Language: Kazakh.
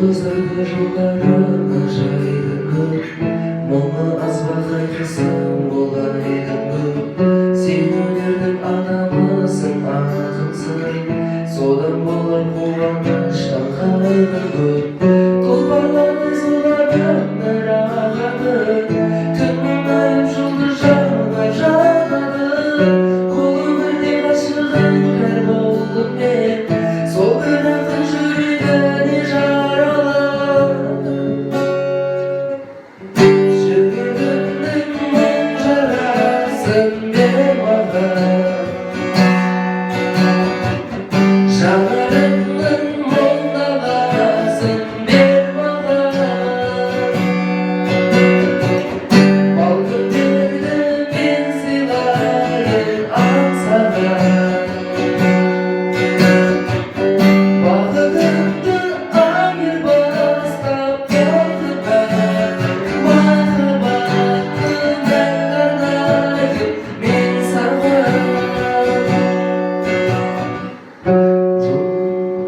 жұлдыздарды жолдарына жайдың көп, мұңы азба қайғысың болайдың көп. Сен өнердің адамысың, ақынсың, содан болар қуаныштан қайғы көп.